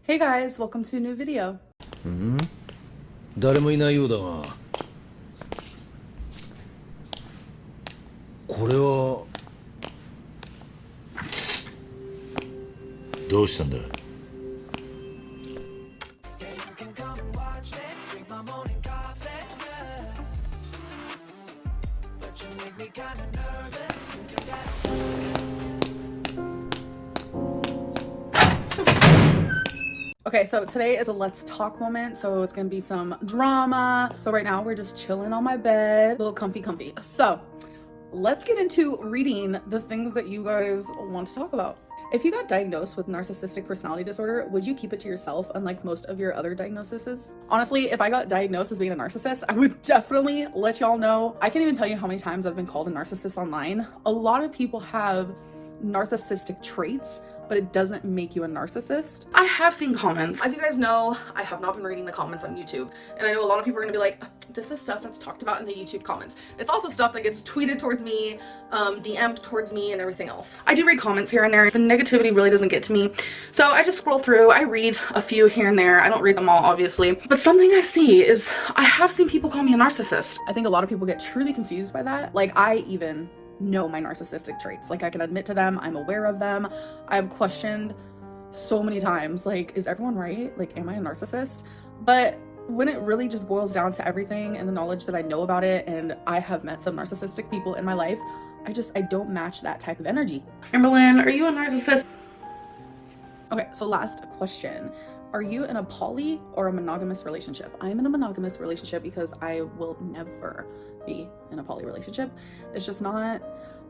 Hey guys, welcome to a new video. 誰もいないようだが。これはどうしたんだ。Okay, so today is a let's talk moment, so it's gonna be some drama. So right now we're just chilling on my bed, a little comfy. So let's get into reading the things that you guys want to talk about. If you got diagnosed with narcissistic personality disorder, would you keep it to yourself unlike most of your other diagnoses? Honestly, if I got diagnosed as being a narcissist, I would definitely let y'all know. I can't even tell you how many times I've been called a narcissist online. A lot of people have narcissistic traits, but it doesn't make you a narcissist. I have seen comments. As you guys know, I have not been reading the comments on YouTube. And I know a lot of people are gonna be like, this is stuff that's talked about in the YouTube comments. It's also stuff that gets tweeted towards me, DM'd towards me, and everything else. I do read comments here and there. The negativity really doesn't get to me. So I just scroll through, I read a few here and there. I don't read them all, obviously. But something I see is, I have seen people call me a narcissist. I think a lot of people get truly confused by that. Like, I even know my narcissistic traits. Like, I can admit to them, I'm aware of them. I've questioned so many times, like, is everyone right? Like, am I a narcissist? But when it really just boils down to everything and the knowledge that I know about it, and I have met some narcissistic people in my life, I don't match that type of energy. Amberlynn, are you a narcissist? Okay, so last question. Are you in a poly or a monogamous relationship? I'm in a monogamous relationship because I will never be in a poly relationship. It's just not,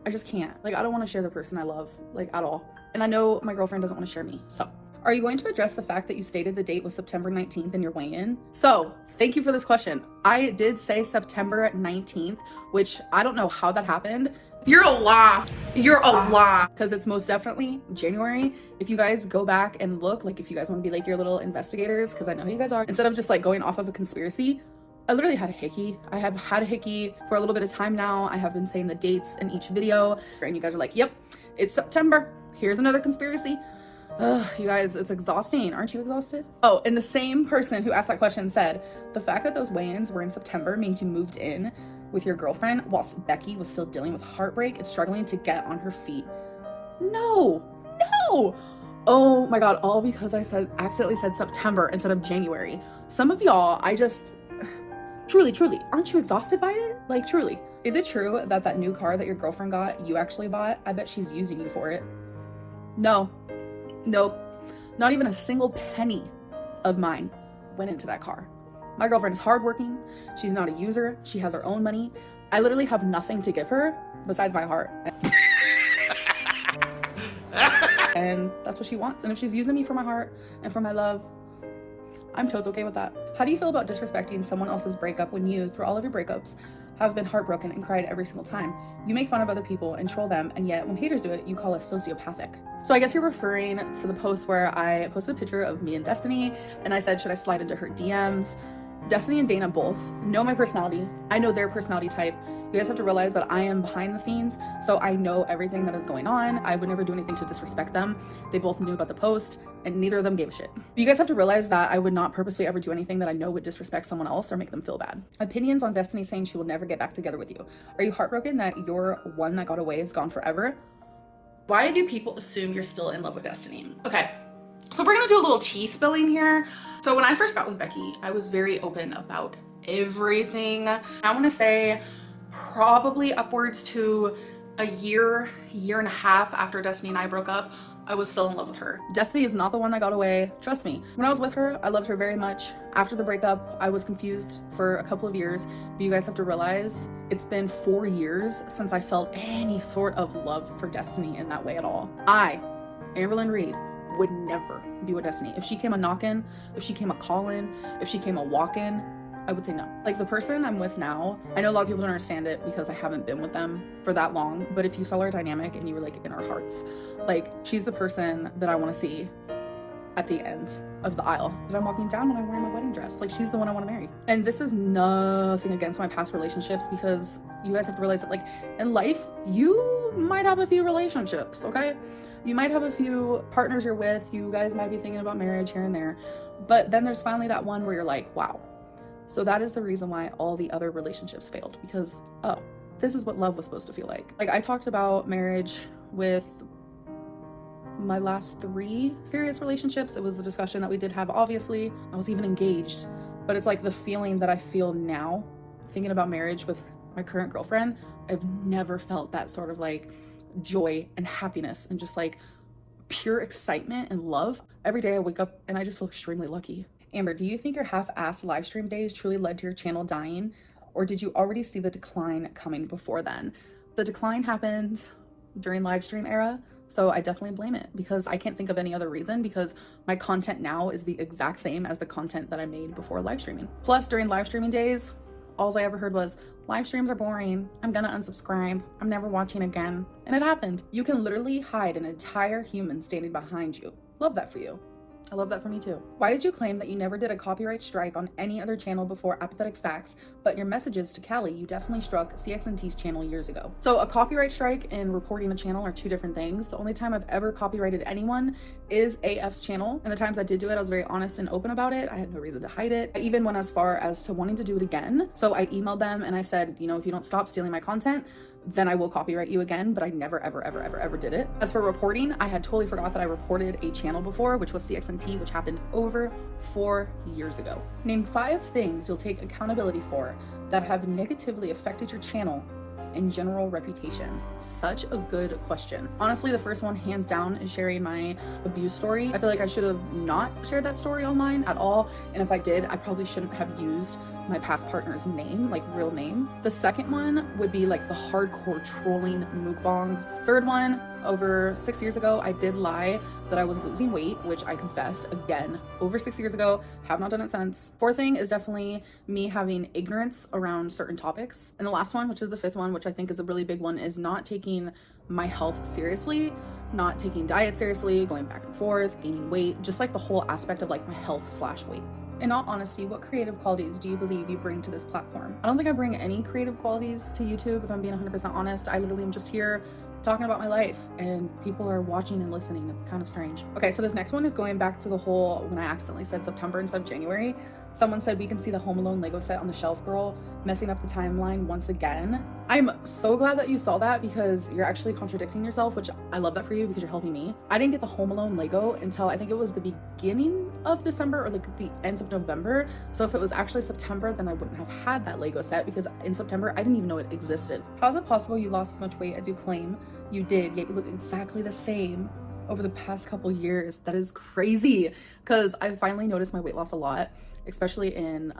I just can't. Like, I don't want to share the person I love, like, at all. And I know my girlfriend doesn't want to share me. So, are you going to address the fact that you stated the date was September 19th in your weigh-in? So, thank you for this question. I did say September 19th, which I don't know how that happened. You're a lie. You're a lie. Because it's most definitely January. If you guys go back and look, like, if you guys want to be like your little investigators, because I know you guys are, instead of just like going off of a conspiracy, I literally had a hickey. I have had a hickey for a little bit of time now. I have been saying the dates in each video, and you guys are like, yep, it's September. Here's another conspiracy. Ugh, you guys, it's exhausting. Aren't you exhausted? Oh, and the same person who asked that question said, the fact that those weigh-ins were in September means you moved in with your girlfriend whilst Becky was still dealing with heartbreak and struggling to get on her feet. No. Oh my God, all because I accidentally said September instead of January. Some of y'all, truly, aren't you exhausted by it? Like, truly. Is it true that that new car that your girlfriend got, you actually bought? I bet she's using you for it. No. Nope. Not even a single penny of mine went into that car. My girlfriend is hardworking. She's not a user. She has her own money. I literally have nothing to give her besides my heart. And that's what she wants. And if she's using me for my heart and for my love, I'm totally okay with that. How do you feel about disrespecting someone else's breakup when you, through all of your breakups, have been heartbroken and cried every single time? You make fun of other people and troll them, and yet when haters do it, you call us sociopathic. So I guess you're referring to the post where I posted a picture of me and Destiny, and I said, should I slide into her DMs? Destiny and Dana both know my personality. I know their personality type. You guys have to realize that I am behind the scenes, so I know everything that is going on. I would never do anything to disrespect them. They both knew about the post, and neither of them gave a shit. You guys have to realize that I would not purposely ever do anything that I know would disrespect someone else or make them feel bad. Opinions on Destiny saying she will never get back together with you. Are you heartbroken that your one that got away is gone forever? Why do people assume you're still in love with Destiny? Okay, so we're gonna do a little tea spilling here. So when I first got with Becky, I was very open about everything. I want to say probably upwards to a year and a half after Destiny and I broke up, I was still in love with her. Destiny is not the one that got away. Trust me. When I was with her, I loved her very much. After the breakup, I was confused for a couple of years, but you guys have to realize it's been 4 years since I felt any sort of love for Destiny in that way at all. I, Amberlynn Reid, would never be with Destiny. If she came a knockin', if she came a callin', if she came a walk-in, I would say no. Like, the person I'm with now, I know a lot of people don't understand it because I haven't been with them for that long, but if you saw our dynamic and you were like in our hearts, like, she's the person that I want to see at the end of the aisle that I'm walking down when I'm wearing my wedding dress. Like, she's the one I want to marry. And this is nothing against my past relationships, because you guys have to realize that, like, in life, you might have a few relationships, okay? You might have a few partners you're with, you guys might be thinking about marriage here and there, but then there's finally that one where you're like, wow. So that is the reason why all the other relationships failed, because, oh, this is what love was supposed to feel like. Like, I talked about marriage with my last 3 serious relationships. It was a discussion that we did have, obviously. I was even engaged, but it's like the feeling that I feel now thinking about marriage with my current girlfriend. I've never felt that sort of like joy and happiness and just like pure excitement and love. Every day I wake up and I just feel extremely lucky. Amber, do you think your half-assed live stream days truly led to your channel dying, or did you already see the decline coming before then? The decline happened during Livestream Era, so I definitely blame it, because I can't think of any other reason, because my content now is the exact same as the content that I made before live streaming. Plus, during live streaming days, all I ever heard was, live streams are boring, I'm gonna unsubscribe, I'm never watching again. And it happened. You can literally hide an entire human standing behind you. Love that for you. I love that for me too. Why did you claim that you never did a copyright strike on any other channel before Apathetic Facts, but your messages to Callie, you definitely struck CXNT's channel years ago? So a copyright strike and reporting a channel are 2 different things. The only time I've ever copyrighted anyone is AF's channel. And the times I did do it, I was very honest and open about it. I had no reason to hide it. I even went as far as to wanting to do it again. So I emailed them and I said, you know, if you don't stop stealing my content, then I will copyright you again, but I never, ever did it. As for reporting, I had totally forgot that I reported a channel before, which was CXNT, which happened over 4 years ago. Name 5 things you'll take accountability for that have negatively affected your channel and general reputation. Such a good question. Honestly, the first one, hands down, is sharing my abuse story. I feel like I should have not shared that story online at all, and if I did, I probably shouldn't have used my past partner's name, like real name. The second one would be like the hardcore trolling mukbangs. Third one, over 6 years ago, I did lie that I was losing weight, which I confessed again over 6 years ago, have not done it since. Fourth thing is definitely me having ignorance around certain topics. And the last one, which is the 5th one, which I think is a really big one, is not taking my health seriously, not taking diet seriously, going back and forth, gaining weight, just like the whole aspect of like my health/weight. In all honesty, what creative qualities do you believe you bring to this platform? I don't think I bring any creative qualities to YouTube, if I'm being 100% honest. I literally am just here talking about my life and people are watching and listening. It's kind of strange. Okay, so this next one is going back to the whole, when I accidentally said September instead of January. Someone said we can see the Home Alone Lego set on the shelf, girl, messing up the timeline once again. I'm so glad that you saw that, because you're actually contradicting yourself, which I love that for you because you're helping me. I didn't get the Home Alone Lego until I think it was the beginning of December or like the end of November. So if it was actually September, then I wouldn't have had that Lego set, because in September, I didn't even know it existed. How is it possible you lost as much weight as you claim you did, yet you look exactly the same over the past couple years? That is crazy, because I finally noticed my weight loss a lot, especially in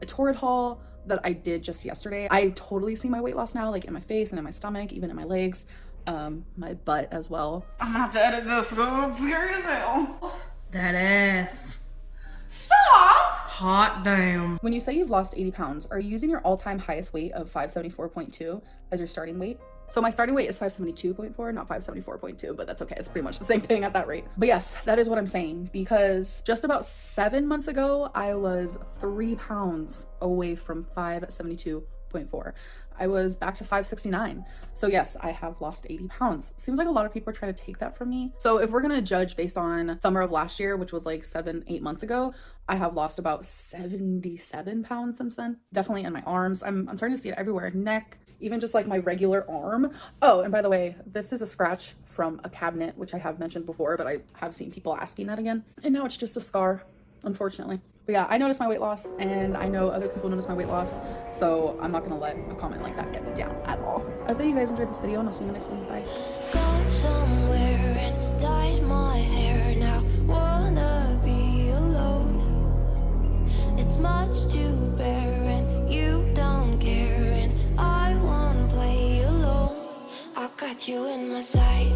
a torrid haul that I did just yesterday. I totally see my weight loss now, like in my face and in my stomach, even in my legs, my butt as well. I'm gonna have to edit this, it's scary as hell. That ass. Stop! Hot damn. When you say you've lost 80 pounds, are you using your all-time highest weight of 574.2 as your starting weight? So my starting weight is 572.4, not 574.2, but that's okay. It's pretty much the same thing at that rate. But yes, that is what I'm saying, because just about 7 months ago, I was 3 pounds away from 572.4. I was back to 569. So yes, I have lost 80 pounds. Seems like a lot of people are trying to take that from me. So if we're gonna judge based on summer of last year, which was like 7-8 months ago, I have lost about 77 pounds since then. Definitely in my arms. I'm starting to see it everywhere. Neck, even just like my regular arm. Oh, and by the way, this is a scratch from a cabinet, which I have mentioned before, but I have seen people asking that again. And now it's just a scar, unfortunately. But yeah, I noticed my weight loss, and I know other people notice my weight loss, so I'm not gonna let a comment like that get me down at all. I hope you guys enjoyed this video, and I'll see you in the next one. Bye. Gone somewhere and dyed my hair now. Wanna be alone. It's much to bear, and you don't care, and I wanna play alone. I got you in my sight.